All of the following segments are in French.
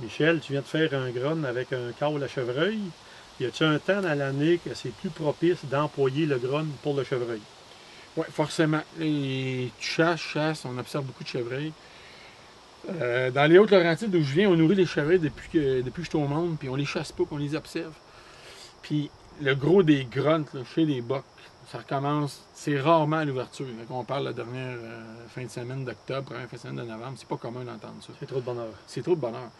Michel, tu viens de faire un grogne avec un câble à chevreuil. Y a-t-il un temps dans l'année que c'est plus propice d'employer le grogne pour le chevreuil? Oui, forcément. Et tu chasses, on observe beaucoup de chevreuils. Dans les Hautes-Laurentides d'où je viens, on nourrit les chevreuils depuis que je suis au monde, puis on les chasse pas, puis on les observe. Puis le gros des grunts, là, chez les bocs, ça recommence, c'est rarement à l'ouverture. On parle la dernière fin de semaine d'octobre, première fin de semaine de novembre, c'est pas commun d'entendre ça. C'est trop de bonheur. C'est trop de bonheur.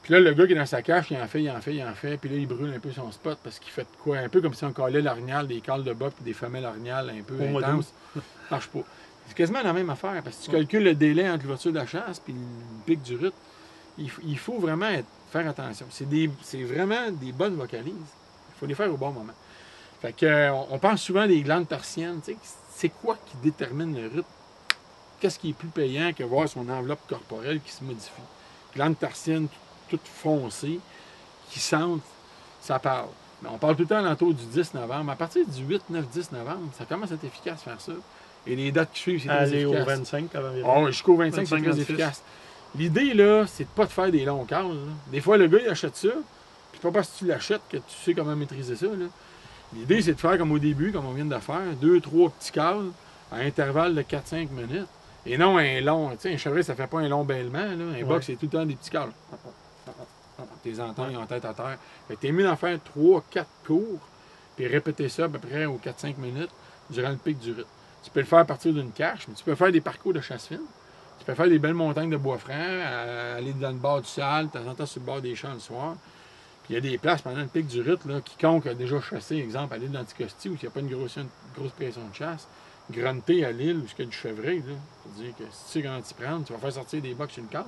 Puis là, le gars qui est dans sa cache, il en fait, puis là, il brûle un peu son spot parce qu'il fait de quoi? Un peu comme si on collait l'orignal, des cales de boc, puis des femelles orignales un peu intenses. Ça marche pas. C'est quasiment la même affaire, parce que tu calcules le délai entre l'ouverture de la chasse puis le pic du rut. Il faut vraiment faire attention. C'est vraiment des bonnes vocalises. Il faut les faire au bon moment. Fait que, on pense souvent des glandes tarsiennes. C'est quoi qui détermine le rut? Qu'est-ce qui est plus payant que voir son enveloppe corporelle qui se modifie? Glandes tarsiennes toutes foncées, qui sentent, ça parle. Mais on parle tout le temps alentour du 10 novembre. À partir du 8, 9, 10 novembre, ça commence à être efficace de faire ça. Et les dates qui suivent, c'est très efficace. Aller au 25 avant. Oh, jusqu'au 25, c'est très efficace. L'idée, là, c'est de pas de faire des longs cales. Des fois, le gars, il achète ça, puis pas parce que tu l'achètes que tu sais comment maîtriser ça. L'idée, c'est de faire comme au début, comme on vient de faire, 2-3 petits cales à intervalle de 4-5 minutes. Et non un long. Tu sais, un chevreuil, ça fait pas un long bêlement. Un box, c'est tout le temps des petits cales. Tes entends, ils ont tête à terre. Fait que t'es mieux d'en faire 3-4 cours, puis répéter ça à peu près aux 4-5 minutes durant le pic du rut. Tu peux le faire à partir d'une cache, mais tu peux faire des parcours de chasse fine. Tu peux faire des belles montagnes de bois franc, aller dans le bord du sale, de temps en temps sur le bord des champs le soir. Puis il y a des places pendant le pic du rut, là, quiconque a déjà chassé, exemple, à l'île d'Anticosti, où il n'y a pas une grosse pression de chasse, grunter à l'île où il y a du chevreuil, c'est-à-dire que si tu sais comment t'y prendre, tu vas faire sortir des bocs sur une cale.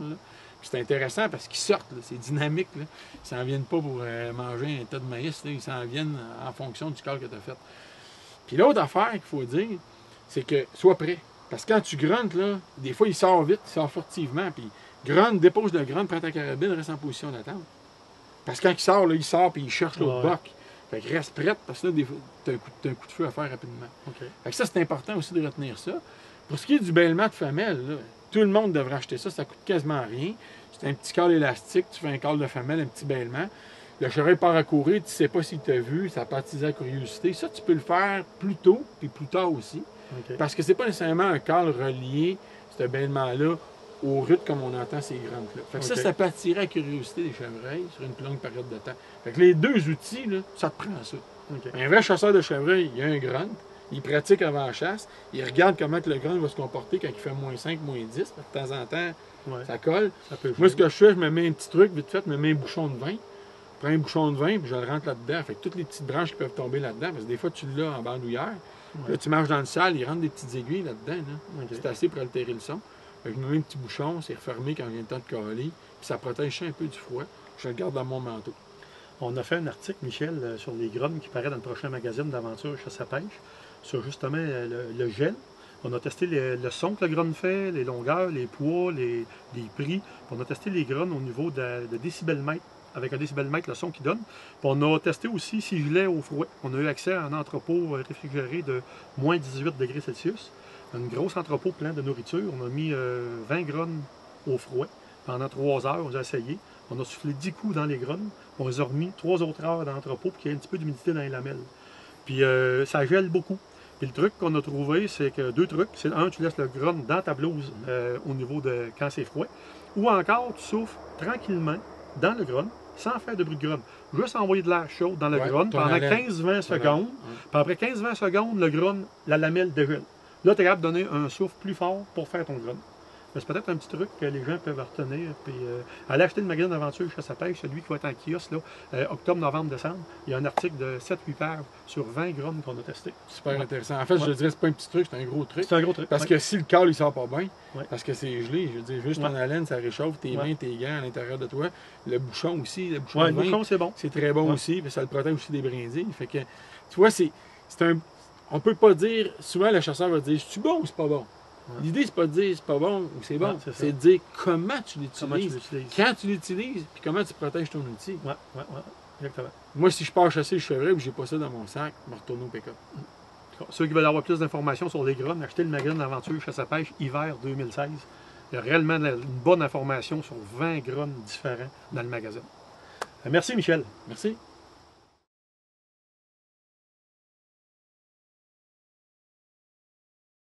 C'est intéressant parce qu'ils sortent, c'est dynamique. Là. Ils s'en viennent pas pour manger un tas de maïs, là. Ils s'en viennent en fonction du cal que tu as fait. Puis l'autre affaire qu'il faut dire, c'est que sois prêt. Parce que quand tu gruntes, là, des fois, il sort vite, il sort furtivement, puis grunt, dépose le grunt, prends ta carabine, reste en position d'attente. Parce que quand il sort, puis il cherche l'autre boc. Fait que reste prête, parce que là, tu as un coup de feu à faire rapidement. Okay. Fait que ça, c'est important aussi de retenir ça. Pour ce qui est du bêlement de femelle, là, tout le monde devrait acheter ça, ça coûte quasiment rien. C'est un petit câble élastique, tu fais un câble de femelle, un petit bêlement. Le chevreuil part à courir, tu ne sais pas s'il t'a vu, ça peut attiser la curiosité. Ça, tu peux le faire plus tôt, puis plus tard aussi. Okay. Parce que c'est pas nécessairement un câble relié, ce bêlement-là, aux rutes comme on entend ces grunts-là. Fait que ça peut attirer la curiosité des chevreuils sur une plus longue période de temps. Fait que les deux outils, là, ça te prend ça. Okay. Un vrai chasseur de chevreuil, il a un grunt, il pratique avant la chasse, il regarde comment le grunt va se comporter quand il fait moins 5, moins 10. De temps en temps, ça colle. Moi, ce que je fais, je me mets un petit truc, vite fait, je me mets un bouchon de vin. Je prends un bouchon de vin, puis je le rentre là-dedans. Fait que toutes les petites branches qui peuvent tomber là-dedans, parce que des fois, tu l'as en bandoulière. Là, tu marches dans le sale, il rentre des petites aiguilles là-dedans. Là. C'est assez pour altérer le son. Fait que je me mets un petit bouchon, c'est refermé quand il vient le temps de caler, puis ça protège un peu du froid. Je le garde dans mon manteau. On a fait un article, Michel, sur les grognes qui paraît dans le prochain magazine d'aventure chasse à pêche, sur justement le gel. On a testé le son que le grogne fait, les longueurs, les poids, les prix. On a testé les grognes au niveau de décibelmètre, avec un décibelmètre, le son qu'il donne. Puis on a testé aussi si je l'ai au froid. On a eu accès à un entrepôt réfrigéré de moins 18 degrés Celsius. Un gros entrepôt plein de nourriture. On a mis 20 grognes au froid. Pendant 3 heures, on a essayé. On a soufflé 10 coups dans les grognes. On les a remis 3 autres heures dans l'entrepôt pour qu'il y ait un petit peu d'humidité dans les lamelles. Puis ça gèle beaucoup. Puis le truc qu'on a trouvé, c'est que 2 trucs. C'est un, tu laisses le grogne dans ta blouse au niveau de quand c'est froid. Ou encore, tu souffles tranquillement dans le grogne, sans faire de bruit de grogne. Juste envoyer de l'air chaud dans le grogne pendant 15-20 secondes. Puis après 15-20 secondes, le grogne, la lamelle dégèle. Là, tu es capable de donner un souffle plus fort pour faire ton grogne. C'est peut-être un petit truc que les gens peuvent retenir. Puis, aller acheter le magazine d'aventure chasse à pêche, celui qui va être en kiosque, là, octobre, novembre, décembre. Il y a un article de 7-8 pages sur 20 grognes qu'on a testé. Super intéressant. En fait, je dirais que c'est pas un petit truc, c'est un gros truc. C'est un gros truc. Parce que si le câble, il sort pas bien, parce que c'est gelé, je veux dire, juste ton haleine, ça réchauffe tes mains, tes gants à l'intérieur de toi. Le bouchon aussi, le bouchon c'est bon. C'est très bon aussi, puis ça le protège aussi des brindilles. Fait que, tu vois, c'est un... On peut pas dire... Souvent, le chasseur va dire, c'est-tu bon ou c'est pas bon? L'idée, c'est pas de dire c'est pas bon ou c'est bon, c'est de dire comment tu l'utilises, quand tu l'utilises, puis comment tu protèges ton outil. Exactement. Moi, si je pars chasser le chevreuil et j'ai pas ça dans mon sac, je me retourne au pick-up. Ceux qui veulent avoir plus d'informations sur les grognes, achetez le magazine d'aventure chasse à pêche hiver 2016. Il y a réellement une bonne information sur 20 grums différents dans le magasin. Merci, Michel. Merci.